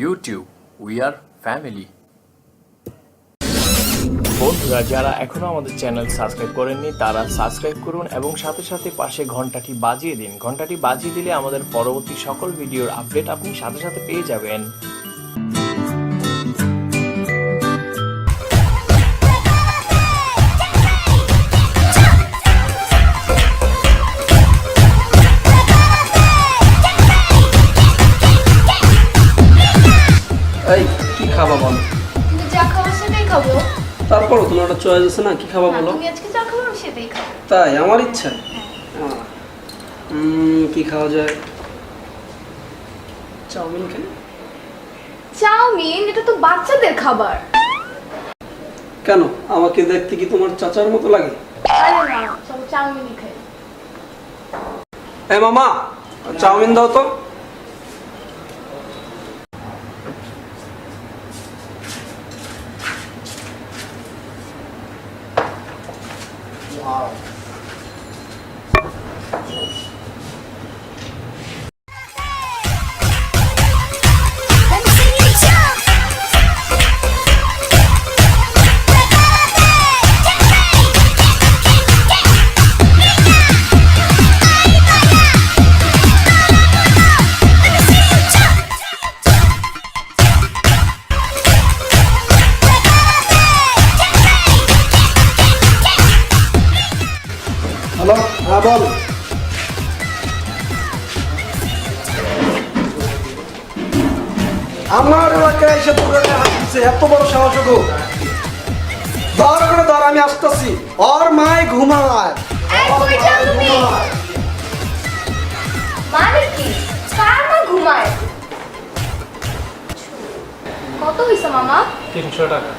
YouTube, we are family. বন্ধুরা যারা এখনো আমাদের চ্যানেল সাবস্ক্রাইব করেননি তারা সাবস্ক্রাইব করুন এবং সাথে সাথে পাশে ঘন্টাটি বাজিয়ে দিন। ঘন্টাটি বাজিয়ে দিলে আমাদের পরবর্তী সকল ভিডিওর আপডেট আপনি সাথে সাথে পেয়ে যাবেন। এই কি খাবা বলো? তুমি যা খাবো সেটাই খাবো। তারপর তোমার একটা চয়েস আছে না, কি খাবা বলো? তুমি আজকে যা খাবো আমি সেটাই খাবো। তাই আমার ইচ্ছা। কি খাওয়া যায়? চাউমিন খাই। চাউমিন? এটা তো বাচ্চাদের খাবার। কেন, আমাকে দেখতে কি তোমার চাচার মতো লাগে? আরে না, সব চাউমিনই খাই। এ মামা, চাউমিন দাও তো। হ্যালো, হ্যাঁ বল। আমার এলাকায় এসে তোকে হাঁটছে, এত বড় সাহস গো। ধর করে ধর, আমি আসতেছি। ওর মায় ঘুমায়। এই কই যাও তুমি? মানে কি? কার মা ঘুমায়? কত হইছে মামা? 300 টাকা।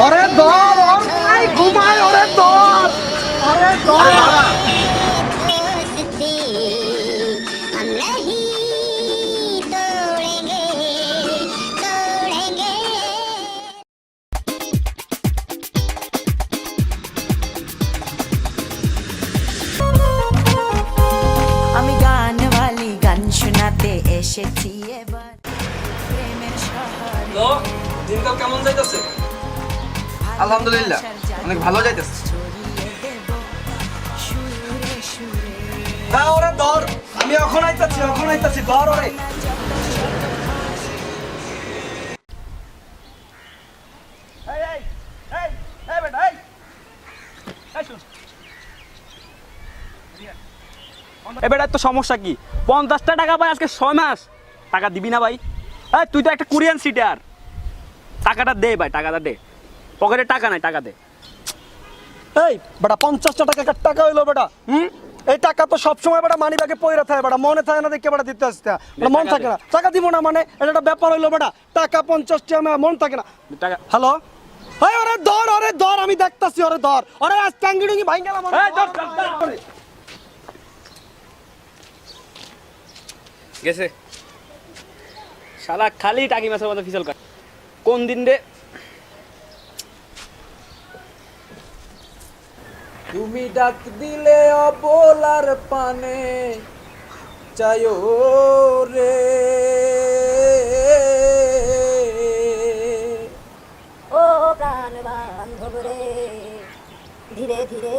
ওরে ধর, ওর মায় ঘুমায়, ওরে ধর, ওরে ধর। আমি গানওয়ালি গান শোনাতে এসেছি এবার প্রেমের শহরে। তো দিনকাল কেমন যাইতেছে? আলহামদুলিল্লাহ, অনেক ভালো যাইতেছে। না ওরে ধর, আমি এখন আইতাছি, ধর ওরে। এবার তো সমস্যা কি? 50টা টাকা পাই আজকে 6 মাস, টাকা দিবি না ভাই? এই তুই তো একটা কোরিয়ান সিটার, টাকাটা দে ভাই, টাকাটা দে। পকেটে টাকা নাই, টাকা দে। এই বেটা, 50টা টাকা কার টাকা হইলো বেটা? এই টাকা তো সবসময় বেটা মানি ব্যাগে পয়রা থাকে বেটা, মনে থাকে না দেখে বেটা দিতে আসতে মন থাকে না। টাকা দিব না মানে এটা একটা ব্যাপার হইলো বেটা? টাকা 50টা আমার মন থাকে না। টাকা হ্যালো, এই ওরে ধর, আমি দেখতাছি, ওরে ধর, ওরে আজ টাঙ্গিডুঙ্গি ভাই গেলাম। এই ধর, ধর। গেছে শালা, খালি টাকি মাছের মতো ফিসল কাট। কোন দিন রে তুমি ডাক দিলে অবলার পানে চায়ো রে, ও প্রাণ বান্ধব রে, ধীরে ধীরে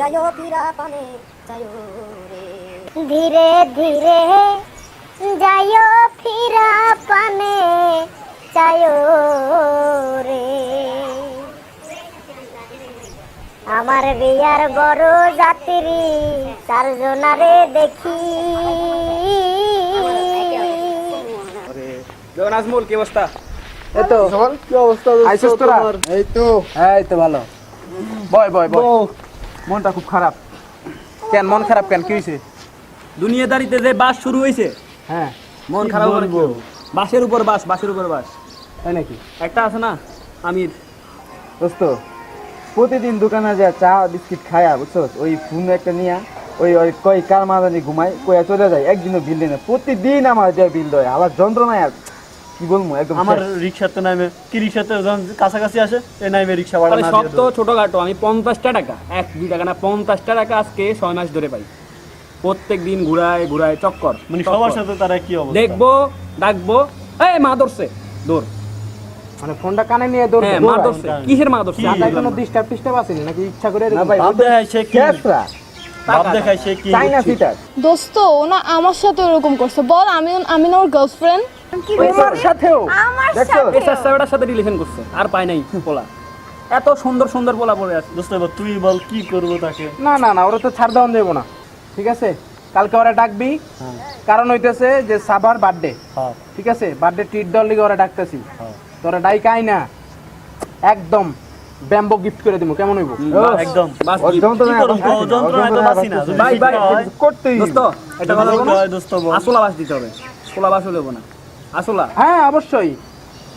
যায়ো ফিরা পানে যায়ো রে, ধীরে ধীরে যায়ো ফিরা পানে যায়ো রে, আমার বিয়ার বড় যাত্রী চারজনারে দেখি। নাজমুল, কি অবস্থা? এই তো কি অবস্থা আইছিস তোরা? এই তো ভালো। বয় বয় বয়। মনটা খুব খারাপ। কেন মন খারাপ কেন, কি হয়েছে? দুনিয়াদারিতে যে বাস শুরু হয়েছে, হ্যাঁ, মন খারাপ করে কি? বাসের উপর বাস, বাসের উপর বাস। তাই নাকি? একটা আছে না আমির, দোস্ত, প্রতিদিন দোকানে যা চা বিস্কিট খায়া বুঝছো, ওই ফোন একটা নিয়া ওই ওই কই কার মাদানি ঘুমাই কইয়া চলে যায়, একদিনও বিল দেয় না, প্রতিদিন আমার যে বিল দেয়, আবার যন্ত্রণায় আর কি বলবো একদম আমার শেষ। রিক্সাতে নামে কি রিক্সাতে যখন কাছাকাছি আসে এই নামে রিক্সা ভাড়া আরে না সব দিয়ে তো দেবো। ছোটখাটো, আমি 50টা টাকা, 1-2 টাকা না, 50টা টাকা আজকে 6 মাস ধরে পাই। প্রত্যেক দিন ঘুরায় ঘুরায় চক্কর, মানে চক্কর। সবার সাথে তারা কি অবস্থা? দেখবো, ডাকবো, এই মা ধরছে, দৌড়। মানে ফোনটা কানে নিয়ে দৌড় হ্যাঁ, মা ধরছে, কিসের মা ধরছে? কি? কোনো ডিস্টার্ব টিস্টার্ব আছে নাকি ইচ্ছা করে না ভাই, বাপ দেখায় সে কি ক্যাসরা বাপ দেখায় সে কি চাইনা সিটার দোস্ত ও না আমার সাথে এরকম করছে, বল আমি আমি না ওর গার্লফ্রেন্ড। তোমার সাথেও আমার দেখছো সাথে এসআর সাহেবের সাথে রিলেশন করছে, আর পায় নাই পোলা। এত সুন্দর সুন্দর পোলা পড়ে আছে। দোস্ত এবার তুই বল কি করবো তাকে? না না না ওরা তো ছাড় দেওয়া দেবো না, ঠিক আছে কালকে ওরা ডাকবি, কারণ হইতেছে যে সাবার বার্থডে, হ্যাঁ ঠিক আছে বার্থডে ট্রিট দেওয়ার লিগে ওরা ডাকতেছি, তোরা ডাইক আই না একদম ব্যাম্বো গিফট করে দিব, কেমন হইব? একদম বাস কি করবো? যন্ত্রণায় তো বাঁচি না। যদি ভাই, ভাই, শিক্ষা হয়, করতেই দোস্ত এটা যদি কথা বলবো শিক্ষা না? হয় দোস্ত বল। আসলা বাস দিতে হবে, ছোলা বাস হলেও না, আসলা। হ্যাঁ অবশ্যই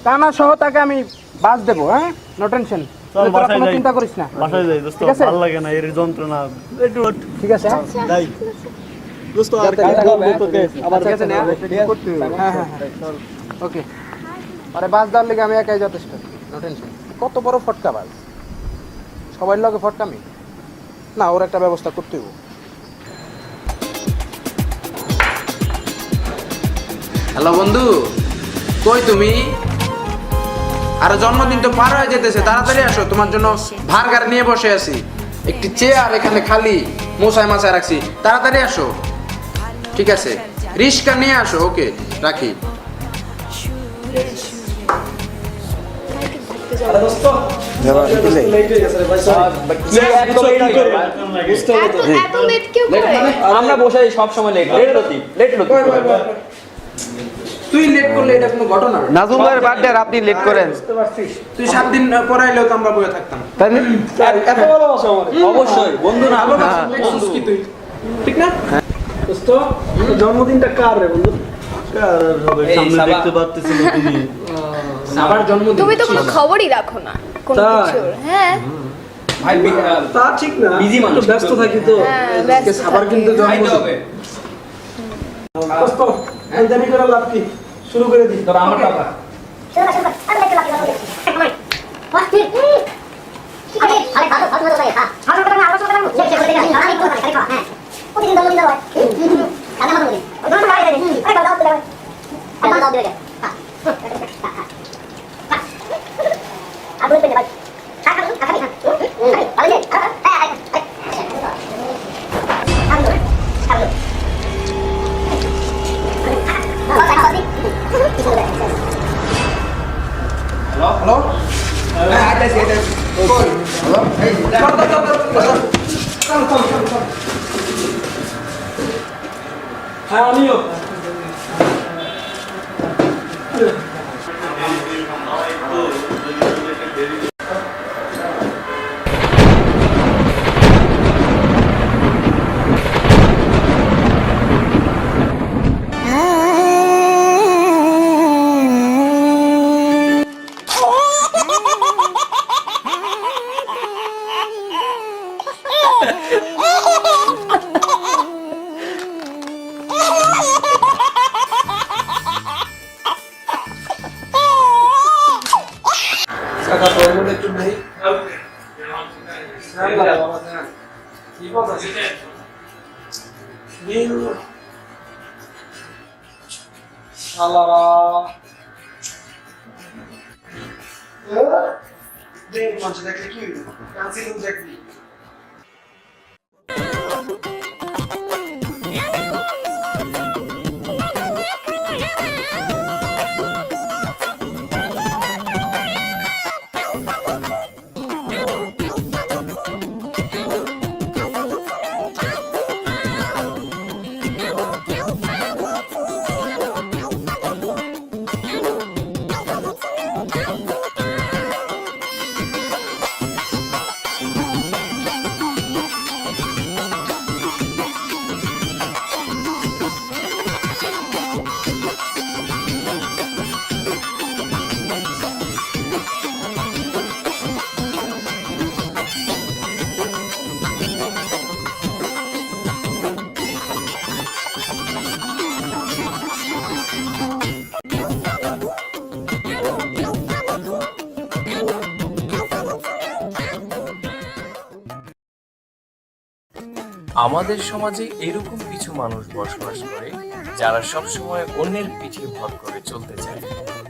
কানা সহ তাকে আমি বাস দেবো, হ্যাঁ নো টেনশন, চল তোরা বাসায় কোনো যাই। চিন্তা করিস না, বাসায় যাই দোস্ত, ঠিক আছে? ভালো লাগে না এর যন্ত্রণা একটু ঠিক আছে হ্যাঁ? যাই দোস্ত আর যাতে কালকে দেখা বলবো হবে, তোকে আবার ঠিক আছে না? হ্যাঁ হ্যাঁ ওকে, আরে বাস দেওয়ার লিগে আমি একাই যথেষ্ট, নো টেনশন। কত বড় ফটকা বাস, সবাই লগে ফটকামি না, ওর একটা ব্যবস্থা করতে হইব। হ্যালো বন্ধু, কই তুমি? আর জন্মদিন তো পার হয়ে যেতেছে, তাড়াতাড়ি আসো, তোমার জন্য ভার্গার নিয়ে বসে আছি, একটি চেয়ার এখানে খালি মোছায় মাছায় রাখছি, তাড়াতাড়ি আসো। ঠিক আছে, রিস্কা নিয়ে আসো, ওকে রাখি। এত লেট কেউ করে? আমরা বসে সব সময় লেট লেট তুই লেট করলে এটা কোনো ঘটনা না। নাজুম ভাইয়ের বার্থডে আর আপনি লেট করেন, তুই 7 দিন পরাইলেও তো আমরা বয়ে থাকতাম। তাই না? এত ভালোবাসা আমার অবশ্যই বন্ধু না, দেখছিস কি তুই? ঠিক না? দোস্ত জন্মদিনটা কার রে বন্ধু? কার হবে? এই সামনে সাবা- দেখতে পারতেছি না তুমি। আবার জন্মদিন তুমি তো কোনো খবরই রাখো না কোনো তাই? কিছুর। হ্যাঁ ভাই তা ঠিক না, Busy মানুষ। একটু ব্যস্ত থাকি তো। হ্যাঁ, ব্যস্ত সাবার থাকি। কিন্তু খাইতে হবে। দোস্ত জানি করে লাভ কি, শুরু করে দিই। তোর আমার টাকা শুরু কর, আমি দেখতে লাগি আমার অস্থির আরে আরে ভালো ভালো ভালো ভাই হ্যাঁ ভালো কথা না আলোচনা করব যে যে বলে গেছি আমি করব খালি হ্যাঁ প্রতিদিন জন্মদিন দাও আমি আমার জন্মদিন ওই জন্য ভাই আরে দাও দাও দাও আরে দাও দিলে হ্যাঁ আর বলতে ভাই টাকা দিন টাকা দিন আরে হ্যালো? হ্যাঁ, আইতাছি, আইতাছি। কই? হ্যালো? এই, চল, চল, চল, চল, চল। চল, চল, চল, চল। হ্যাঁ আমিও। শালারা দেখ মঞ্চে দেখলে কি হইল, কাছে দেখবি। আমাদের সমাজে এরকম কিছু মানুষ বসবাস করে যারা সব সময় অন্যের পিঠে ভর করে চলতে চায়।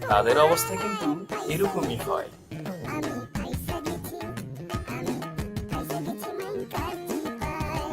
তাদের অবস্থা কিন্তু এরকমই হয়।